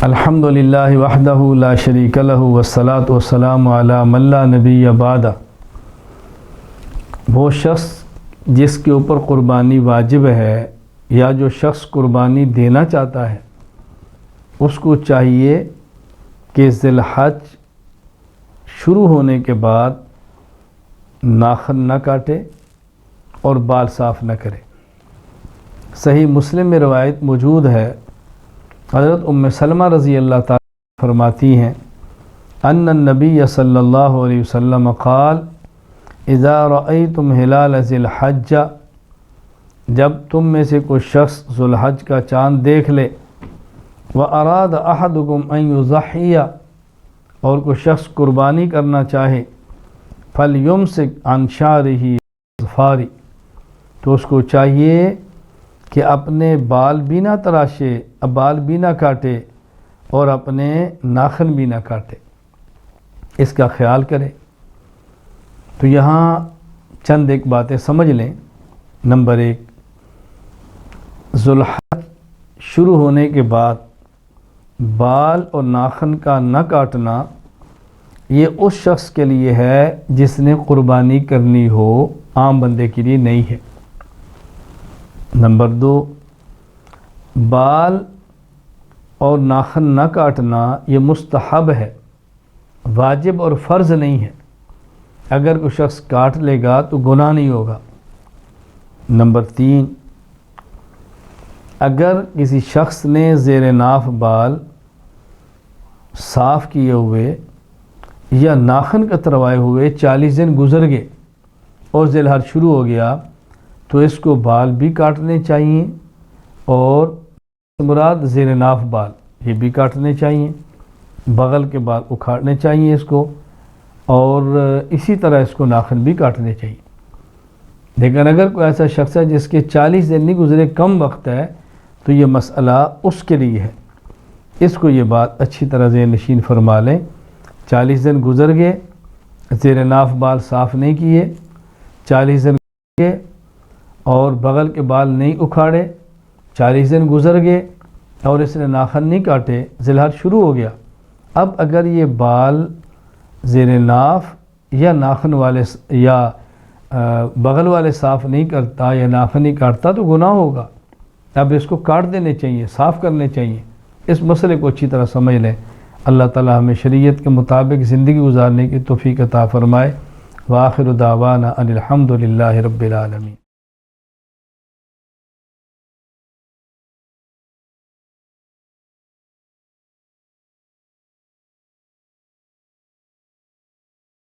الحمدللہ وحدہ لا شریک لہ والصلاۃ والسلام علی من لا نبی بعد۔ وہ شخص جس کے اوپر قربانی واجب ہے یا جو شخص قربانی دینا چاہتا ہے اس کو چاہیے کہ ذی الحج شروع ہونے کے بعد ناخن نہ کاٹے اور بال صاف نہ کرے۔ صحیح مسلم میں روایت موجود ہے، حضرت ام سلمہ رضی اللہ تعالی فرماتی ہیں ان النبی صلی اللہ علیہ وسلم قال اذا رأیتم ہلال ذی الحج، جب تم میں سے کوئی شخص ذو الحج کا چاند دیکھ لے، واراد احدکم ان یضحی، اور کوئی شخص قربانی کرنا چاہے، فلیمسک عن شعرہ اظفارہ، تو اس کو چاہیے کہ اپنے بال بھی نہ تراشے، بال بھی نہ کاٹے اور اپنے ناخن بھی نہ کاٹے، اس کا خیال کرے۔ تو یہاں چند ایک باتیں سمجھ لیں۔ نمبر 1، ذو الحج شروع ہونے کے بعد بال اور ناخن کا نہ کاٹنا یہ اس شخص کے لیے ہے جس نے قربانی کرنی ہو، عام بندے کے لیے نہیں ہے۔ نمبر 2، بال اور ناخن نہ کاٹنا یہ مستحب ہے، واجب اور فرض نہیں ہے۔ اگر کوئی شخص کاٹ لے گا تو گناہ نہیں ہوگا۔ نمبر 3، اگر کسی شخص نے زیر ناف بال صاف کیے ہوئے یا ناخن کتروائے ہوئے 40 دن گزر گئے اور ذی الحج شروع ہو گیا تو اس کو بال بھی کاٹنے چاہیے اور مراد زیر ناف بال یہ بھی کاٹنے چاہیے، بغل کے بال اکھاڑنے چاہیے اس کو، اور اسی طرح اس کو ناخن بھی کاٹنے چاہیے۔ لیکن اگر کوئی ایسا شخص ہے جس کے 40 دن نہیں گزرے، کم وقت ہے، تو یہ مسئلہ اس کے لیے ہے۔ اس کو یہ بات اچھی طرح ذہن نشین فرما لیں۔ 40 دن گزر گئے، زیر ناف بال صاف نہیں کیے، 40 دن گزر گئے اور بغل کے بال نہیں اکھاڑے، 40 دن گزر گئے اور اس نے ناخن نہیں کاٹے، ذی الحج شروع ہو گیا۔ اب اگر یہ بال زیر ناف یا ناخن والے یا بغل والے صاف نہیں کرتا یا ناخن نہیں کاٹتا تو گناہ ہوگا۔ اب اس کو کاٹ دینے چاہیے، صاف کرنے چاہیے۔ اس مسئلے کو اچھی طرح سمجھ لیں۔ اللہ تعالی ہمیں شریعت کے مطابق زندگی گزارنے کی توفیق عطا فرمائے۔ وآخر دعوانا ان الحمد للہ رب العالمین۔